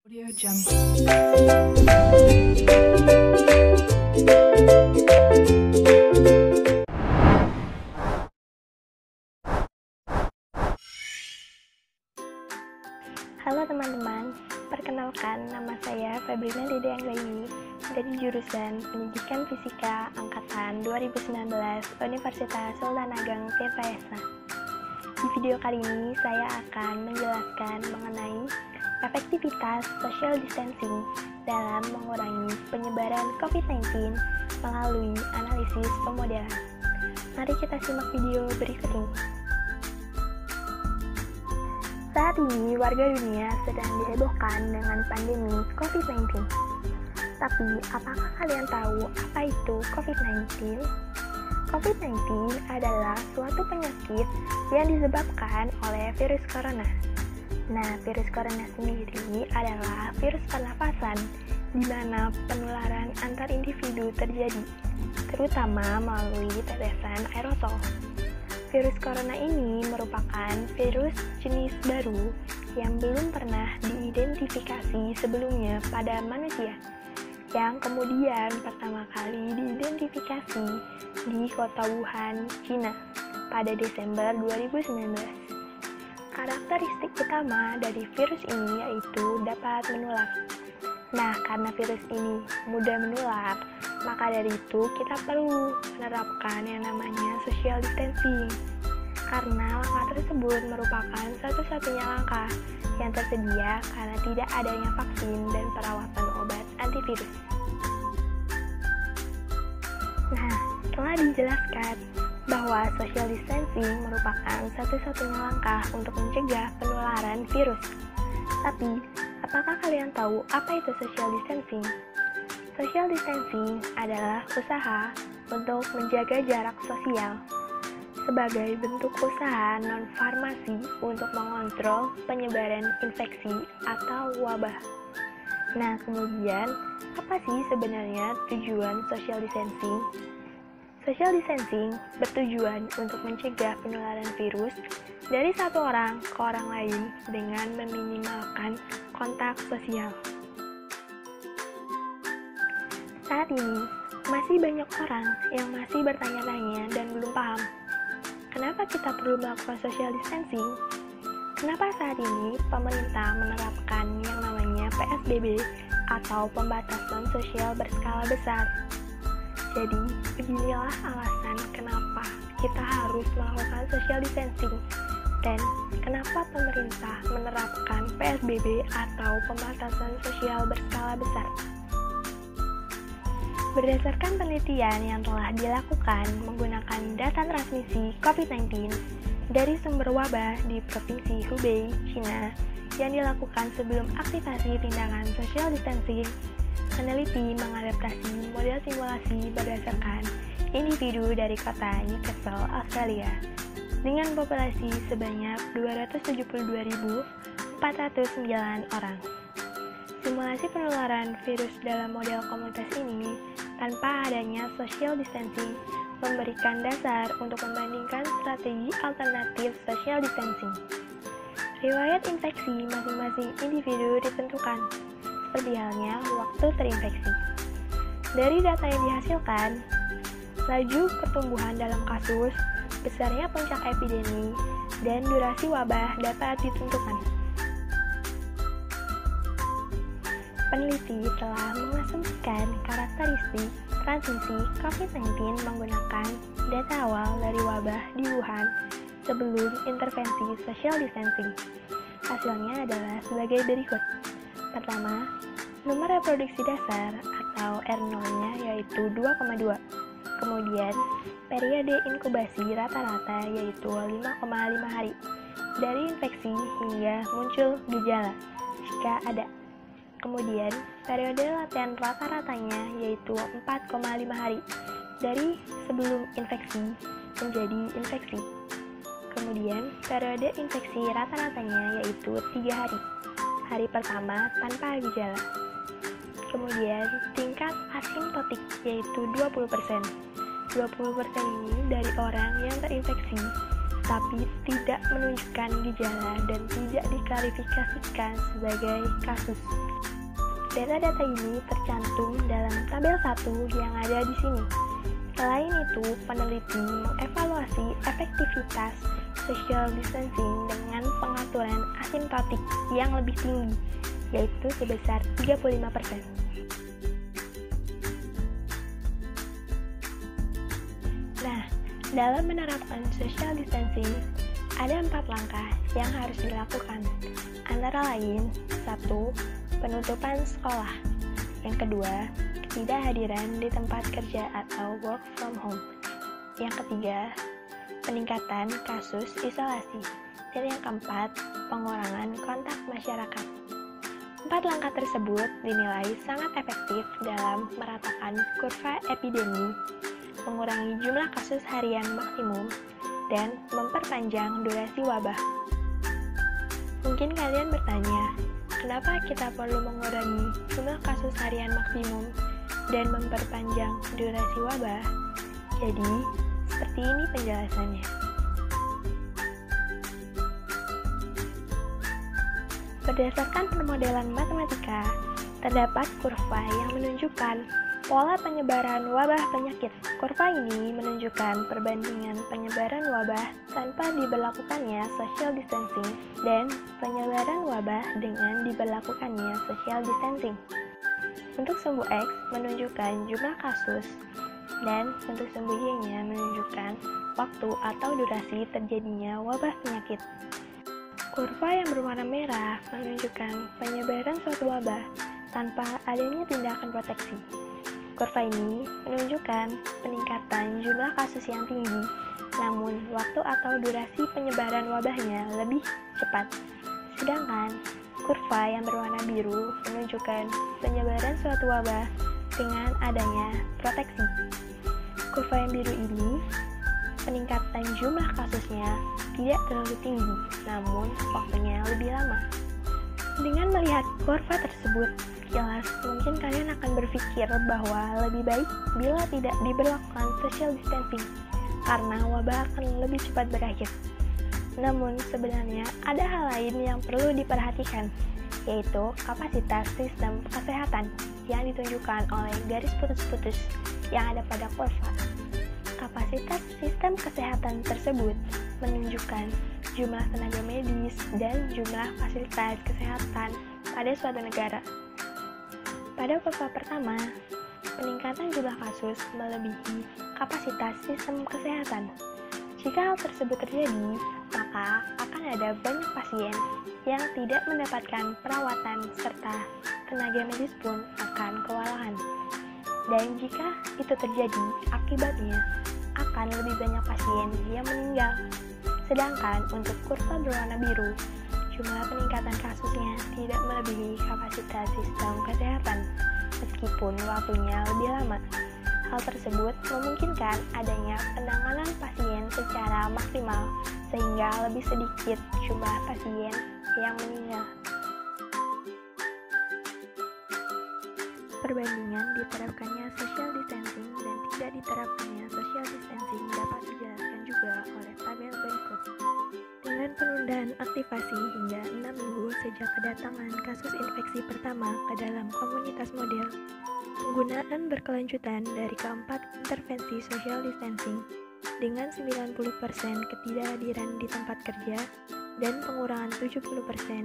Audio Jungle. Halo teman-teman, perkenalkan nama saya Febrina Dede Anggraini dari jurusan Pendidikan Fisika Angkatan 2019 Universitas Sultan Ageng Tirtayasa. Di video kali ini saya akan menjelaskan mengenai efektivitas social distancing dalam mengurangi penyebaran COVID-19 melalui analisis pemodelan. Mari kita simak video berikut ini. Saat ini, warga dunia sedang dihebohkan dengan pandemi COVID-19. Tapi, apakah kalian tahu apa itu COVID-19? COVID-19 adalah suatu penyakit yang disebabkan oleh virus corona. Nah, virus corona sendiri adalah virus pernafasan, di mana penularan antar individu terjadi, terutama melalui tetesan aerosol. Virus corona ini merupakan virus jenis baru yang belum pernah diidentifikasi sebelumnya pada manusia, yang kemudian pertama kali diidentifikasi di kota Wuhan, China pada Desember 2019. Karakteristik utama dari virus ini yaitu dapat menular. Nah, karena virus ini mudah menular, maka dari itu kita perlu menerapkan yang namanya social distancing. Karena langkah tersebut merupakan satu-satunya langkah yang tersedia karena tidak adanya vaksin dan perawatan obat antivirus. Nah, telah dijelaskan bahwa social distancing merupakan satu-satunya langkah untuk mencegah penularan virus. Tapi, apakah kalian tahu apa itu social distancing? Social distancing adalah usaha untuk menjaga jarak sosial sebagai bentuk usaha non-farmasi untuk mengontrol penyebaran infeksi atau wabah. Nah, kemudian, apa sih sebenarnya tujuan social distancing? Social distancing bertujuan untuk mencegah penularan virus dari satu orang ke orang lain dengan meminimalkan kontak sosial. Saat ini, masih banyak orang yang masih bertanya-tanya dan belum paham, kenapa kita perlu melakukan social distancing? Kenapa saat ini pemerintah menerapkan yang namanya PSBB atau pembatasan sosial berskala besar? Jadi, beginilah alasan kenapa kita harus melakukan social distancing dan kenapa pemerintah menerapkan PSBB atau pembatasan sosial berskala besar. Berdasarkan penelitian yang telah dilakukan menggunakan data transmisi COVID-19 dari sumber wabah di Provinsi Hubei, China, yang dilakukan sebelum aktivasi tindakan social distancing, peneliti mengadaptasi model simulasi berdasarkan individu dari kota Newcastle, Australia, dengan populasi sebanyak 272.409 orang. Simulasi penularan virus dalam model komunitas ini tanpa adanya social distancing memberikan dasar untuk membandingkan strategi alternatif social distancing. Riwayat infeksi masing-masing individu ditentukan, seperti halnya waktu terinfeksi. Dari data yang dihasilkan, laju pertumbuhan dalam kasus, besarnya puncak epidemi, dan durasi wabah dapat ditentukan. Peneliti telah mengasumsikan karakteristik transmisi COVID-19 menggunakan data awal dari wabah di Wuhan sebelum intervensi social distancing. Hasilnya adalah sebagai berikut. Pertama, nomor reproduksi dasar atau R0-nya yaitu 2,2. Kemudian, periode inkubasi rata-rata yaitu 5,5 hari dari infeksi hingga muncul gejala jika ada. Kemudian, periode laten rata-ratanya yaitu 4,5 hari dari sebelum infeksi menjadi infeksi. Kemudian, periode infeksi rata-ratanya yaitu 3 hari. Hari pertama tanpa gejala. Kemudian, tingkat asimptotik yaitu 20%. 20% ini dari orang yang terinfeksi tapi tidak menunjukkan gejala dan tidak diklarifikasikan sebagai kasus. Data-data ini tercantum dalam tabel 1 yang ada di sini. Selain itu, peneliti mengevaluasi efektivitas social distancing dengan pengaturan asimptotik yang lebih tinggi, yaitu sebesar 35%. Nah, dalam menerapkan social distancing, ada 4 langkah yang harus dilakukan. Antara lain, 1. Penutupan sekolah. Yang kedua, ketidakhadiran di tempat kerja atau work from home. Yang ketiga, peningkatan kasus isolasi. Dan yang keempat, pengurangan kontak masyarakat. 4 langkah tersebut dinilai sangat efektif dalam meratakan kurva epidemi, mengurangi jumlah kasus harian maksimum, dan memperpanjang durasi wabah. Mungkin kalian bertanya, kenapa kita perlu mengurangi jumlah kasus harian maksimum dan memperpanjang durasi wabah? Jadi, seperti ini penjelasannya. Berdasarkan permodelan matematika, terdapat kurva yang menunjukkan pola penyebaran wabah penyakit. Kurva ini menunjukkan perbandingan penyebaran wabah tanpa diberlakukannya social distancing dan penyebaran wabah dengan diberlakukannya social distancing. Untuk sumbu X menunjukkan jumlah kasus dan untuk sumbu Y-nya menunjukkan waktu atau durasi terjadinya wabah penyakit. Kurva yang berwarna merah menunjukkan penyebaran suatu wabah tanpa adanya tindakan proteksi. Kurva ini menunjukkan peningkatan jumlah kasus yang tinggi, namun waktu atau durasi penyebaran wabahnya lebih cepat. Sedangkan kurva yang berwarna biru menunjukkan penyebaran suatu wabah dengan adanya proteksi. Kurva yang biru ini, peningkatan jumlah kasusnya tidak terlalu tinggi, namun waktunya lebih lama. Dengan melihat kurva tersebut, jelas mungkin kalian akan berpikir bahwa lebih baik bila tidak diberlakukan social distancing, karena wabah akan lebih cepat berakhir. Namun sebenarnya ada hal lain yang perlu diperhatikan, yaitu kapasitas sistem kesehatan yang ditunjukkan oleh garis putus-putus yang ada pada kurva. Kapasitas sistem kesehatan tersebut menunjukkan jumlah tenaga medis dan jumlah fasilitas kesehatan pada suatu negara. Pada kurva pertama, peningkatan jumlah kasus melebihi kapasitas sistem kesehatan. Jika hal tersebut terjadi, maka akan ada banyak pasien yang tidak mendapatkan perawatan serta tenaga medis pun akan kewalahan. Dan jika itu terjadi, akibatnya akan lebih banyak pasien yang meninggal. Sedangkan untuk kurva berwarna biru, jumlah peningkatan kasusnya tidak melebihi kapasitas sistem kesehatan, meskipun waktunya lebih lama. Hal tersebut memungkinkan adanya penanganan pasien secara maksimal, sehingga lebih sedikit jumlah pasien yang meninggal. Perbandingan diterapkannya social distancing dan tidak diterapkannya social distancing dapat dijelaskan juga oleh tabel berikut. Dengan penundaan aktivasi hingga 6 minggu sejak kedatangan kasus infeksi pertama ke dalam komunitas model, penggunaan berkelanjutan dari keempat intervensi social distancing dengan 90% ketidakhadiran di tempat kerja dan pengurangan 70%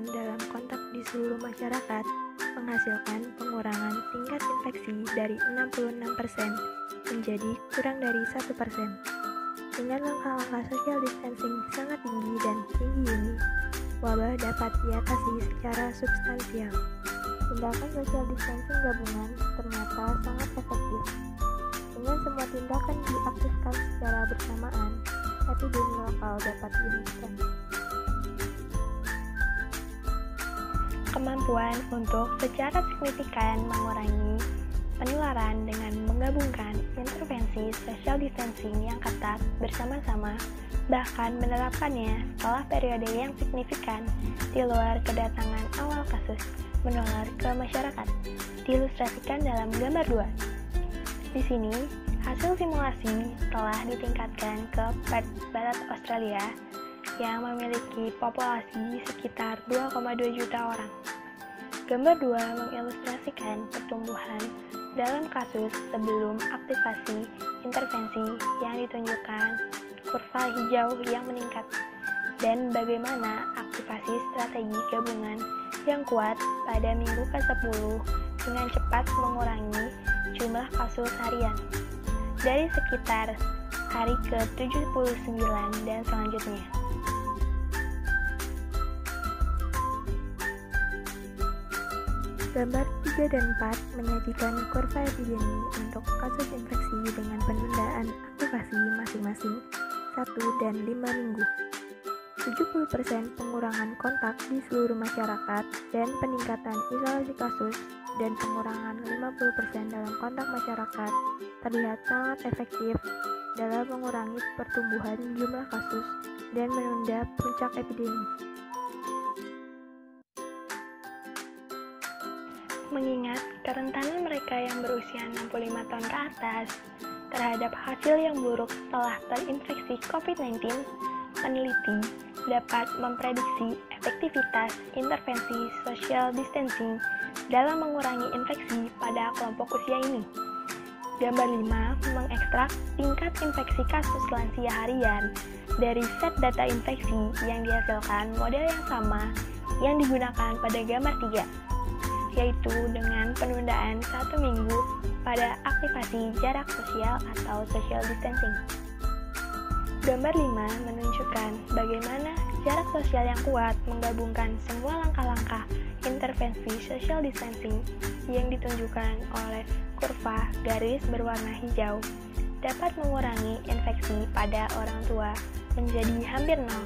dalam kontak di seluruh masyarakat menghasilkan pengurangan tingkat infeksi dari 66% menjadi kurang dari 1%. Dengan langkah-langkah social distancing sangat tinggi dan tinggi ini, wabah dapat diatasi secara substansial. Tindakan social distancing gabungan ternyata sangat efektif. Dengan semua tindakan diaktifkan secara bersamaan, epidemi lokal dapat dihentikan. Kemampuan untuk secara signifikan mengurangi penularan dengan menggabungkan intervensi social distancing yang ketat bersama-sama, bahkan menerapkannya setelah periode yang signifikan di luar kedatangan awal kasus menular ke masyarakat, diilustrasikan dalam gambar 2. Di sini, hasil simulasi telah ditingkatkan ke Perth, Barat Australia, yang memiliki populasi sekitar 2,2 juta orang. Gambar 2 mengilustrasikan pertumbuhan dalam kasus sebelum aktivasi intervensi yang ditunjukkan kurva hijau yang meningkat, dan bagaimana aktivasi strategi gabungan yang kuat pada minggu ke-10 dengan cepat mengurangi jumlah kasus harian dari sekitar hari ke-79 dan selanjutnya. Gambar 3 dan 4 menyajikan kurva epidemi untuk kasus infeksi dengan penundaan aktivasi masing-masing 1 dan 5 minggu. 70% pengurangan kontak di seluruh masyarakat dan peningkatan isolasi kasus dan pengurangan 50% dalam kontak masyarakat terlihat sangat efektif dalam mengurangi pertumbuhan jumlah kasus dan menunda puncak epidemi. Mengingat kerentanan mereka yang berusia 65 tahun ke atas terhadap hasil yang buruk setelah terinfeksi COVID-19, peneliti dapat memprediksi efektivitas intervensi social distancing dalam mengurangi infeksi pada kelompok usia ini. Gambar 5 mengekstrak tingkat infeksi kasus lansia harian dari set data infeksi yang dihasilkan model yang sama yang digunakan pada gambar 3, yaitu dengan penundaan 1 minggu pada aktivasi jarak sosial atau social distancing. Gambar 5 menunjukkan bagaimana jarak sosial yang kuat menggabungkan semua langkah-langkah intervensi social distancing yang ditunjukkan oleh kurva garis berwarna hijau dapat mengurangi infeksi pada orang tua menjadi hampir nol.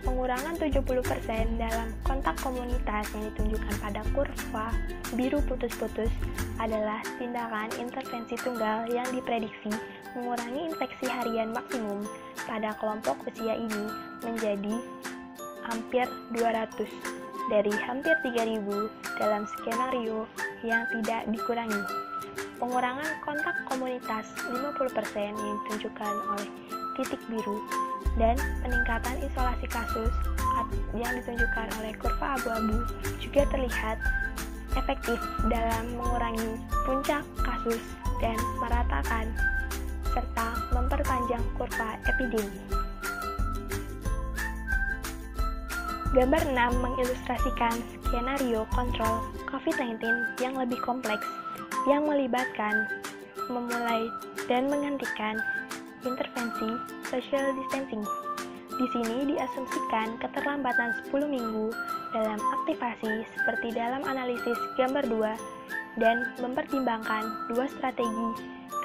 Pengurangan 70% dalam kontak komunitas yang ditunjukkan pada kurva biru putus-putus adalah tindakan intervensi tunggal yang diprediksi mengurangi infeksi harian maksimum pada kelompok usia ini menjadi hampir 200 dari hampir 3.000 dalam skenario yang tidak dikurangi. Pengurangan kontak komunitas 50% yang ditunjukkan oleh titik biru dan peningkatan isolasi kasus yang ditunjukkan oleh kurva abu-abu juga terlihat efektif dalam mengurangi puncak kasus dan meratakan serta memperpanjang kurva epidemi. Gambar 6 mengilustrasikan skenario kontrol COVID-19 yang lebih kompleks yang melibatkan memulai dan menghentikan intervensi social distancing. Di sini diasumsikan keterlambatan 10 minggu dalam aktivasi seperti dalam analisis gambar 2 dan mempertimbangkan 2 strategi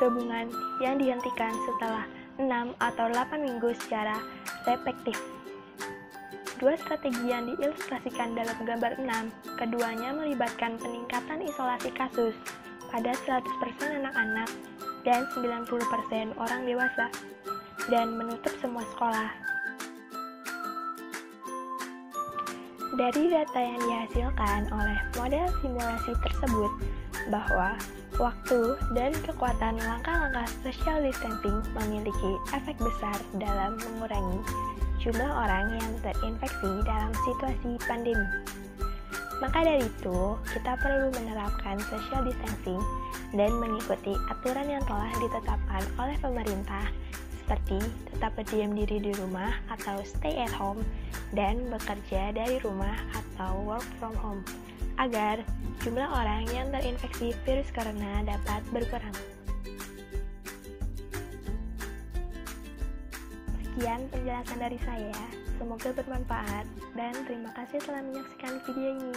gabungan yang dihentikan setelah 6 atau 8 minggu secara respektif. 2 strategi yang diilustrasikan dalam gambar 6, keduanya melibatkan peningkatan isolasi kasus pada 100% anak-anak dan 90% orang dewasa, dan menutup semua sekolah. Dari data yang dihasilkan oleh model simulasi tersebut, bahwa waktu dan kekuatan langkah-langkah social distancing memiliki efek besar dalam mengurangi jumlah orang yang terinfeksi dalam situasi pandemi. Maka dari itu, kita perlu menerapkan social distancing dan mengikuti aturan yang telah ditetapkan oleh pemerintah, seperti tetap berdiam diri di rumah atau stay at home, dan bekerja dari rumah atau work from home, agar jumlah orang yang terinfeksi virus corona dapat berkurang. Sekian penjelasan dari saya, semoga bermanfaat, dan terima kasih telah menyaksikan video ini.